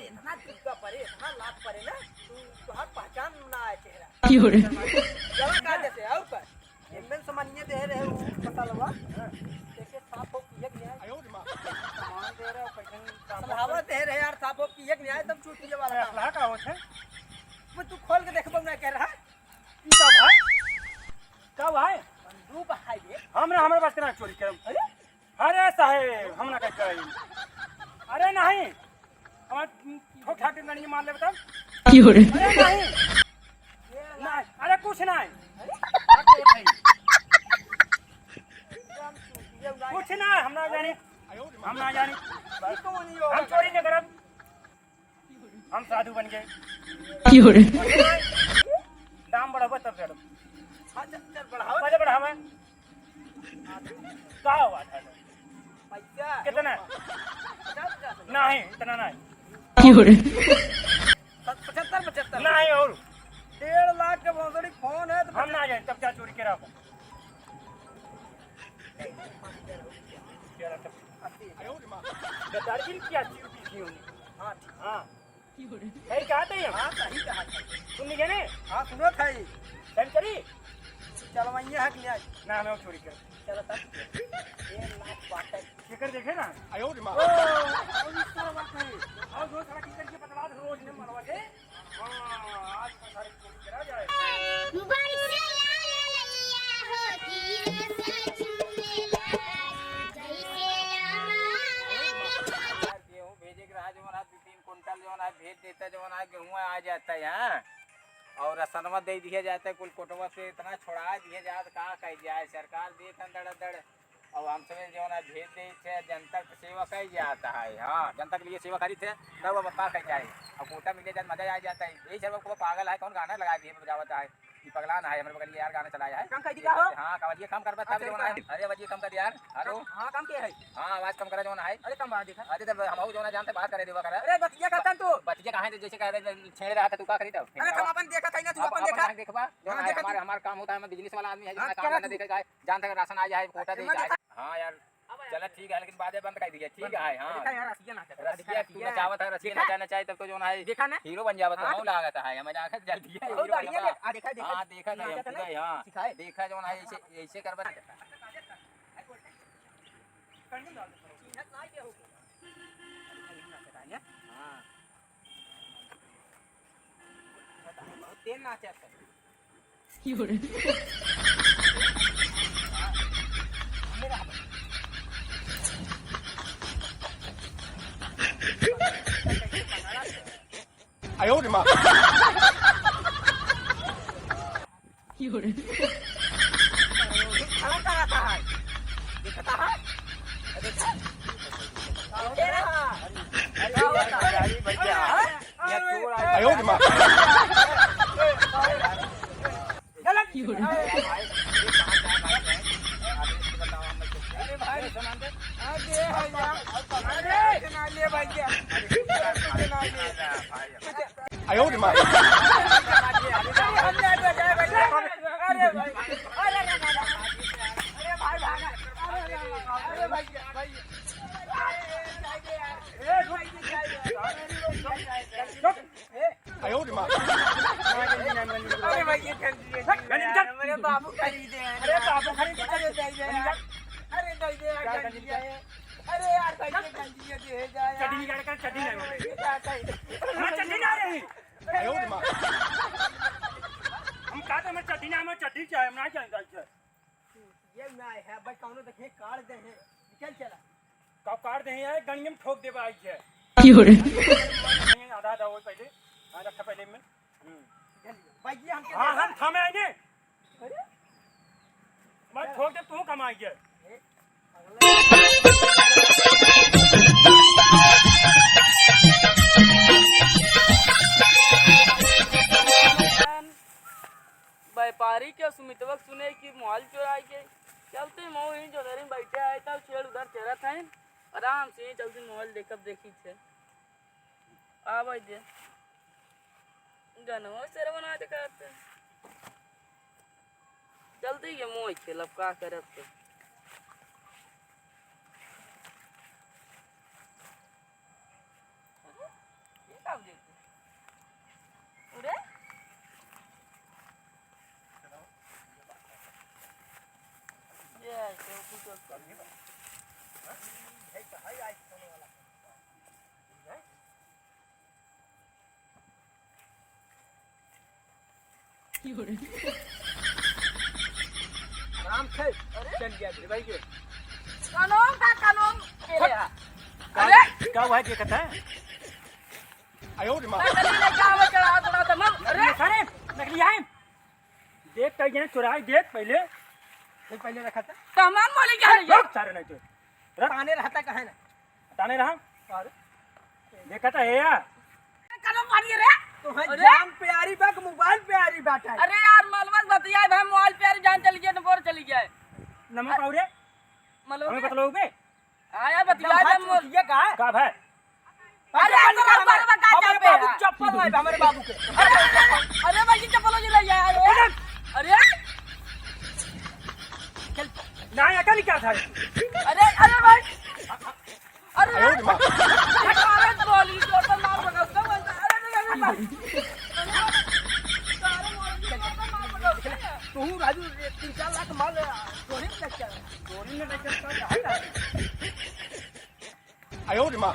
इतना चुपका परे इतना लात परे ना तू हर पहचान ना आए चेहरा जरा का जैसे आओ कर एमएन सामान्य दे रहे हो पता लगा देखे साफ हो कि एक न्याय सामान दे रहे हो पैसा सलाहवा दे रहे यार साफ हो कि एक न्याय तब छूट वाला असला का होत है वो तू खोल के देखबो ना कह रहा ई का भाई का भाई बंदूक हाय दे हमरे पास केना चोरी करम अरे साहेब हम ना कह करी अरे नहीं हम ठोक ठाक के नहीं मार ले बता अरे नहीं नहीं अरे कुछ नहीं कुछ ना हम ना जानी हम चोरी नहीं करब हम साधु बन गए दाम बढ़ावा तब करब हां चल बढ़ाओ पहले बढ़ावा का हुआ था पैसा कितना नहीं इतना नहीं 75 नहीं और 1.5 लाख के भोसड़ी फोन है तो हम ना जाए तब क्या चोरी करा गद्दारी क्या चोरी की होनी हां हां है क्या थे हम हां सही कहा सुन गए ने हां सुनो था ही सेंचुरी चलो मैं ये हक लिया ना मैं चोरी कर चलो तब 1 लाख बात है किकर देखे ना आयो रे मां ओ इस तरह बात है और जो सारा किकर के बतला रोज ने मरवा के हां आज का सारी चोरी करा जाए गेहूं भेजे के रहा जो ना 2-3 क्विंटल जो ना भेज देता जो ना गेहूं आ जाता है यहां और रसनवा दे दिया जाता है कुल कोटवा से इतना छोड़ा दिया जात का कह जाए सरकार दे दड़ और हम सब जो ना भेज दे थे जनता की सेवा कही जाता है हां जनता के लिए सेवा करी थे तब वो का कह जाए और कोटा मिले जाए मजा आ जाता है यही सब को पागल है कौन गाना लगा दिए बजावता है ये पगला ना है हमारे बगल यार गाना चलाया है कम कर दिया हो हां कवलिए कम कर बता जो ना अरे बजिए कम कर यार हेलो हां कम के है हां आवाज कम करा जो ना है अरे कम बात दिखा अरे तब हम जो ना जानते बात करे देवा कर अरे बतिया करता तू बतिया कहां है जैसे कह रहे छेड़ रहा था तू का करी तब अरे हम अपन देखा कहीं ना तू अपन देखा जो ना हमारा काम होता है हम बिजनेस वाला आदमी है जो ना काम करना देखेगा जानता है राशन आ जाए कोटा दे जाए हां यार चलो ठीक है लेकिन बातें बंद कर दिया ठीक है हां रसिया तू बचावत है रसिया नचाना चाहिए तब तो जो है देखा ना हीरो बन जावत है लागत है मजा आके जल्दी है हीरो बढ़िया देखा हां देखा नहीं हां सिखाए देखा जो है ऐसे ऐसे करबा हां बहुत तेज नाचता है आयो रे मां खड़ा कराता है दिखता है देखा तेरा आयो रे मां आयो रे मां आयो रे मां अरे भाई ये मेरे बाबू खरीदे अरे बाबू खरीदे अरे दे अरे दे दे अरे यार गंजी दे जा चटनी गाड़ कर चटनी नहीं मैं चटनी ना रही आयो रे मां हम कहते मैं चटनी ना मैं चटनी चाहे ना चाहिए ये ना है भाई कौनो देखे काट दे है निकल चला कब काट दे है गणियम ठोक दे भाई है आधा वो पहले हां रखा पहले में भाई ये हम हां हम थमे आएंगे अरे मैं ठोक दे तू कमाएंगे व्यापारी के सुमितवक सुने कि मोबाइल चुराई के चलते मऊ ही जो दरी बैठे आए तब छेड़ उधर चेहरा था आराम से चलते मोबाइल देखब देखी छे आवे दे गनवा सेर बना दे करते जल्दी ये मोह खेलब का करब तो आराम से चल गया रे भाई के कानून के रे अरे क्या हुआ है देखता है आयो रे मां ले जाओ चढ़ा थोड़ा सा मत अरे सारे नकली है देख कहीं जने चुराई देख पहले रखा था सामान वाले क्या ले रुक सारे नहीं तो ताने रहता कहे ना ताने रहा अरे देखा था है यार कानून मारिए रे तो है जान प्यारी बा के मोबाइल प्यारी बाटा अरे यार मलमल बतिया भाई मोबाइल पे जान चली गई नंबर चली गया नमक और मतलब हमें बतलाओगे आया बतिया भाई ये का है का भाई अरे चप्पल है हमारे बाबू के अरे भाई चप्पल ले ले यार अरे ना अकल क्या था अरे भाई अरे अरे बोली तो मार बगा उसका बोलता अरे भाई तू राजू 3-4 लाख माल चोरी में लेकर आयो रे मां